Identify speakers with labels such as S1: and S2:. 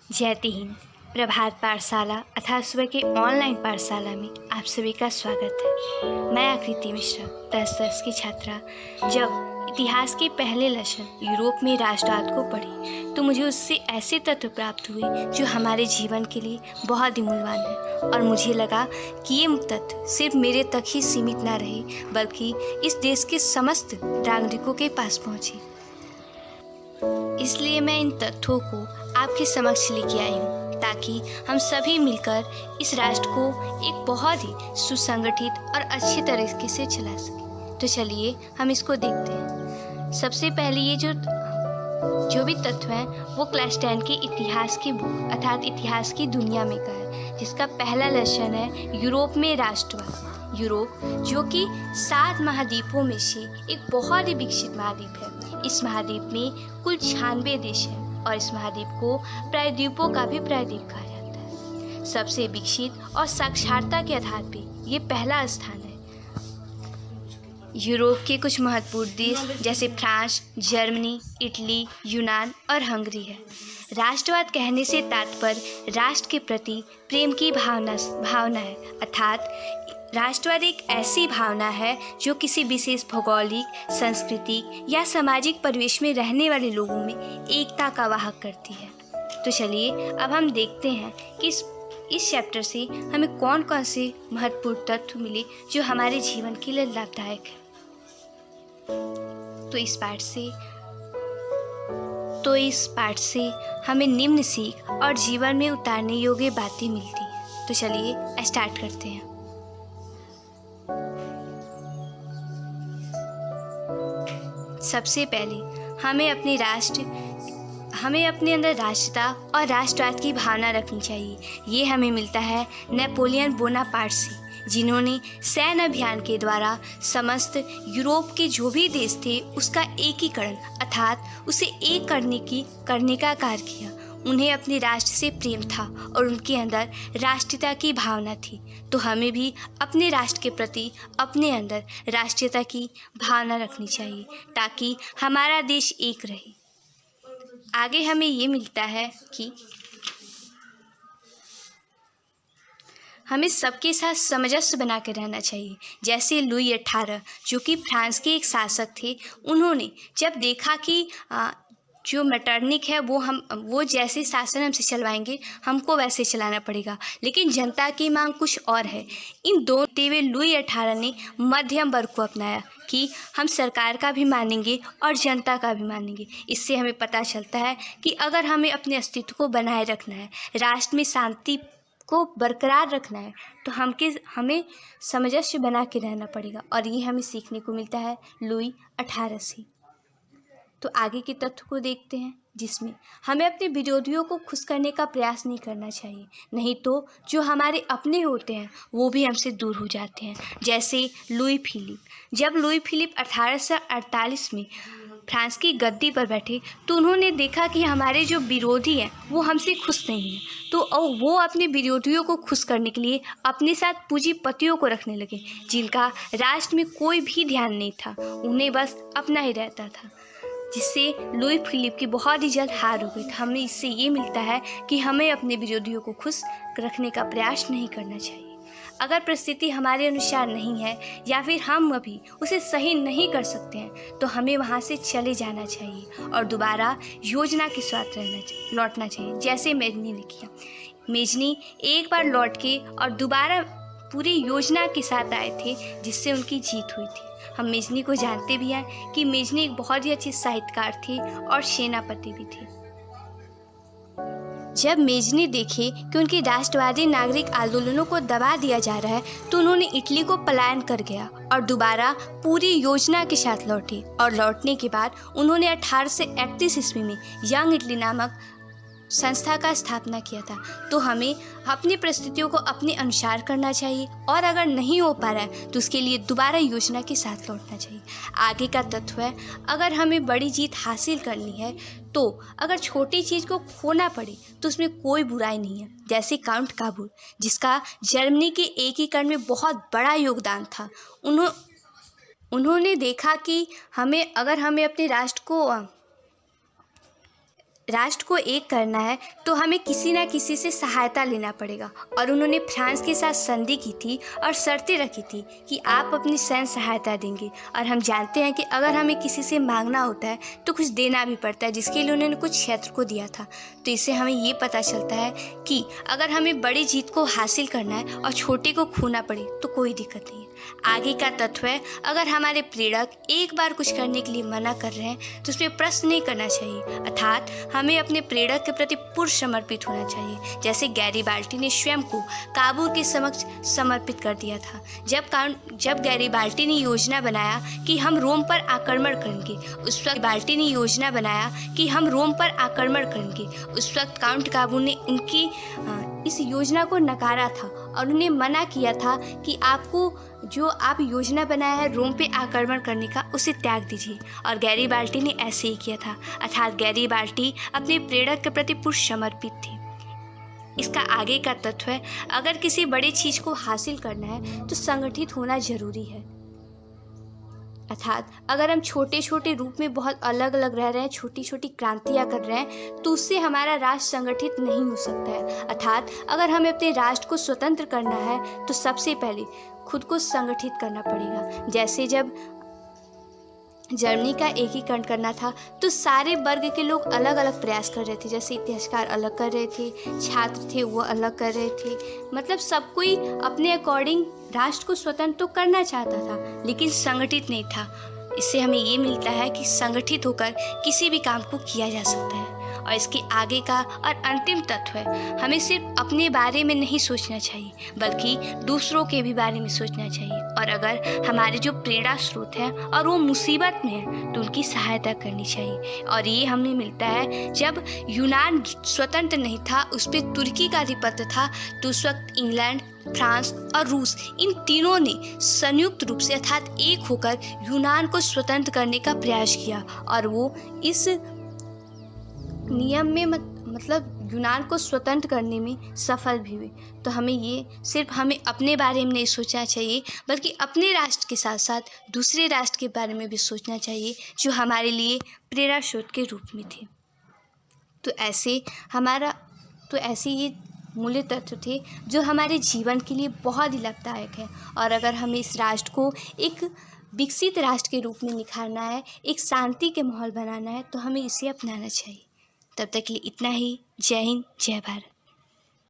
S1: जयती हिंद। प्रभात पाठशाला अर्थात सुबह के ऑनलाइन पाठशाला में आप सभी का स्वागत है। मैं आकृति मिश्रा 10 की छात्रा जब इतिहास के पहले लेसन यूरोप में राष्ट्रवाद को पढ़ी तो मुझे उससे ऐसे तत्व प्राप्त हुए जो हमारे जीवन के लिए बहुत ही मूल्यवान है। और मुझे लगा कि ये तत्व सिर्फ मेरे तक ही सीमित ना रहे बल्कि इस देश के समस्त नागरिकों के पास पहुँचे। इसलिए मैं इन तथ्यों को आपके समक्ष लेके आई हूँ ताकि हम सभी मिलकर इस राष्ट्र को एक बहुत ही सुसंगठित और अच्छे तरीके से चला सकें। तो चलिए हम इसको देखते हैं। सबसे पहले ये जो भी तत्व हैं वो क्लास 10 के इतिहास की बुक अर्थात इतिहास की दुनिया में का है, जिसका पहला लेसन है यूरोप में राष्ट्रवाद। यूरोप जो कि 7 महाद्वीपों में से एक बहुत ही विकसित महाद्वीप है। इस महाद्वीप में कुल 96 देश हैं और इस महाद्वीप को प्रायद्वीपों का भी प्रायद्वीप कहा जाता है। सबसे विकसित और साक्षरता के आधार पर ये पहला स्थान है। यूरोप के कुछ महत्वपूर्ण देश जैसे फ्रांस, जर्मनी, इटली, यूनान और हंगरी है। राष्ट्रवाद कहने से तात्पर्य राष्ट्र के प्रति प्रेम की भावना है, अर्थात राष्ट्रवाद एक ऐसी भावना है जो किसी विशेष भौगोलिक, सांस्कृतिक या सामाजिक परिवेश में रहने वाले लोगों में एकता का वाहक करती है। तो चलिए अब हम देखते हैं कि इस चैप्टर से हमें कौन कौन से महत्वपूर्ण तत्व मिले जो हमारे जीवन के लिए लाभदायक है। तो इस पाठ से हमें निम्न सीख और जीवन में उतारने योग्य बातें मिलती हैं। तो चलिए स्टार्ट करते हैं। सबसे पहले हमें अपने अंदर राष्ट्रता और राष्ट्रवाद की भावना रखनी चाहिए। ये हमें मिलता है नेपोलियन बोनापार्ट से, जिन्होंने सैन्य अभियान के द्वारा समस्त यूरोप के जो भी देश थे उसका एकीकरण अर्थात उसे एक करने का कार्य किया। उन्हें अपने राष्ट्र से प्रेम था और उनके अंदर राष्ट्रीयता की भावना थी। तो हमें भी अपने राष्ट्र के प्रति अपने अंदर राष्ट्रीयता की भावना रखनी चाहिए ताकि हमारा देश एक रहे। आगे हमें ये मिलता है कि हमें सबके साथ सामंजस्य बना के रहना चाहिए। जैसे लुई 18 जो कि फ्रांस के एक शासक थे, उन्होंने जब देखा कि जो मेटरनिक है वो जैसे शासन हमसे चलवाएंगे हमको वैसे चलाना पड़ेगा, लेकिन जनता की मांग कुछ और है। इन दोनों वे लुई 18 ने मध्यम वर्ग को अपनाया कि हम सरकार का भी मानेंगे और जनता का भी मानेंगे। इससे हमें पता चलता है कि अगर हमें अपने अस्तित्व को बनाए रखना है, राष्ट्र में शांति को बरकरार रखना है, तो हमें सामंजस्य बना के रहना पड़ेगा। और ये हमें सीखने को मिलता है लुई 18 से। तो आगे के तथ्य को देखते हैं, जिसमें हमें अपने विरोधियों को खुश करने का प्रयास नहीं करना चाहिए, नहीं तो जो हमारे अपने होते हैं वो भी हमसे दूर हो जाते हैं। जैसे लुई फिलिप, जब लुई फिलिप 1848 में फ्रांस की गद्दी पर बैठे तो उन्होंने देखा कि हमारे जो विरोधी हैं वो हमसे खुश नहीं हैं, तो वो अपने विरोधियों को खुश करने के लिए अपने साथ पूंजीपतियों को रखने लगे, जिनका राष्ट्र में कोई भी ध्यान नहीं था, उन्हें बस अपना ही रहता था, जिससे लुई फिलिप की बहुत ही जल्द हार हो गई। हमें इससे ये मिलता है कि हमें अपने विरोधियों को खुश रखने का प्रयास नहीं करना चाहिए। अगर परिस्थिति हमारे अनुसार नहीं है या फिर हम अभी उसे सही नहीं कर सकते हैं तो हमें वहाँ से चले जाना चाहिए और दोबारा योजना के साथ लौटना चाहिए, जैसे मेजनी ने किया। मेजनी एक बार लौट के और दोबारा पूरी योजना के साथ आए थे, जिससे उनकी जीत हुई थी। हम मेजनी को जानते भी हैं कि मेजनी एक बहुत ही अच्छी साहित्यकार थे और सेनापति भी थे। जब मेजनी देखे कि उनकी राष्ट्रवादी नागरिक आंदोलनों को दबा दिया जा रहा है तो उन्होंने इटली को पलायन कर गया और दोबारा पूरी योजना के साथ लौटे। और लौटने के बाद उन्होंने 1831 ईस्वी में यंग इटली नामक संस्था का स्थापना किया था। तो हमें अपनी परिस्थितियों को अपने अनुसार करना चाहिए और अगर नहीं हो पा रहा है तो उसके लिए दोबारा योजना के साथ लौटना चाहिए। आगे का तत्व है, अगर हमें बड़ी जीत हासिल करनी है तो अगर छोटी चीज़ को खोना पड़े तो उसमें कोई बुराई नहीं है। जैसे काउंट काबूल, जिसका जर्मनी के एकीकरण में बहुत बड़ा योगदान था। उन्होंने देखा कि हमें अपने राष्ट्र को राष्ट्र को एक करना है तो हमें किसी ना किसी से सहायता लेना पड़ेगा। और उन्होंने फ्रांस के साथ संधि की थी और शर्तें रखी थी कि आप अपनी सैन्य सहायता देंगे। और हम जानते हैं कि अगर हमें किसी से मांगना होता है तो कुछ देना भी पड़ता है, जिसके लिए उन्होंने कुछ क्षेत्र को दिया था। तो इससे हमें ये पता चलता है कि अगर हमें बड़ी जीत को हासिल करना है और छोटे को खोना पड़े तो कोई दिक्कत नहीं है। आगे का तत्व है, अगर हमारे प्रेरक एक बार कुछ करने के लिए मना कर रहे हैं तो उसमें प्रश्न नहीं करना चाहिए, अर्थात हमें अपने प्रेरक के प्रति पूर्ण समर्पित होना चाहिए। जैसे गैरीबाल्टी ने स्वयं को काबूल के समक्ष समर्पित कर दिया था। जब गैरीबाल्टी ने योजना बनाया कि हम रोम पर आक्रमण करेंगे, उस वक्त काउंट काबू ने उनकी इस योजना को नकारा था और उन्हें मना किया था कि आपको जो आप योजना बनाया है रोम पे आक्रमण करने का, उसे त्याग दीजिए। और गैरीबाल्टी ने ऐसे ही किया था, अर्थात गैरीबाल्टी अपने प्रेरक के प्रति पूर्ण समर्पित थी। इसका आगे का तत्व है, अगर किसी बड़ी चीज़ को हासिल करना है तो संगठित होना जरूरी है। अर्थात अगर हम छोटे छोटे रूप में बहुत अलग अलग रह रहे हैं, छोटी छोटी क्रांतियाँ कर रहे हैं, तो उससे हमारा राष्ट्र संगठित नहीं हो सकता है। अर्थात अगर हमें अपने राष्ट्र को स्वतंत्र करना है तो सबसे पहले खुद को संगठित करना पड़ेगा। जैसे जब जर्मनी का एकीकरण करना था तो सारे वर्ग के लोग अलग अलग प्रयास कर रहे थे। जैसे इतिहासकार अलग कर रहे थे, छात्र थे वो अलग कर रहे थे, मतलब सब कोई अपने अकॉर्डिंग राष्ट्र को स्वतंत्र तो करना चाहता था लेकिन संगठित नहीं था। इससे हमें ये मिलता है कि संगठित होकर किसी भी काम को किया जा सकता है। और इसके आगे का और अंतिम तत्व है, हमें सिर्फ अपने बारे में नहीं सोचना चाहिए बल्कि दूसरों के भी बारे में सोचना चाहिए। और अगर हमारे जो प्रेरणा स्रोत है और वो मुसीबत में है तो उनकी सहायता करनी चाहिए। और ये हमें मिलता है, जब यूनान स्वतंत्र नहीं था, उस पर तुर्की का आधिपत्य था, तो उस वक्त इंग्लैंड, फ्रांस और रूस, इन तीनों ने संयुक्त रूप से अर्थात एक होकर यूनान को स्वतंत्र करने का प्रयास किया। और वो इस नियम में मतलब यूनान को स्वतंत्र करने में सफल भी हुए। तो हमें अपने बारे में नहीं सोचना चाहिए बल्कि अपने राष्ट्र के साथ साथ दूसरे राष्ट्र के बारे में भी सोचना चाहिए जो हमारे लिए प्रेरणा स्रोत के रूप में थे। तो ऐसे ये मूल्य तत्व थे जो हमारे जीवन के लिए बहुत ही लाभदायक है। और अगर हमें इस राष्ट्र को एक विकसित राष्ट्र के रूप में निखारना है, एक शांति के माहौल बनाना है, तो हमें इसे अपनाना चाहिए। तब तक के लिए इतना ही। जय हिंद, जय भारत।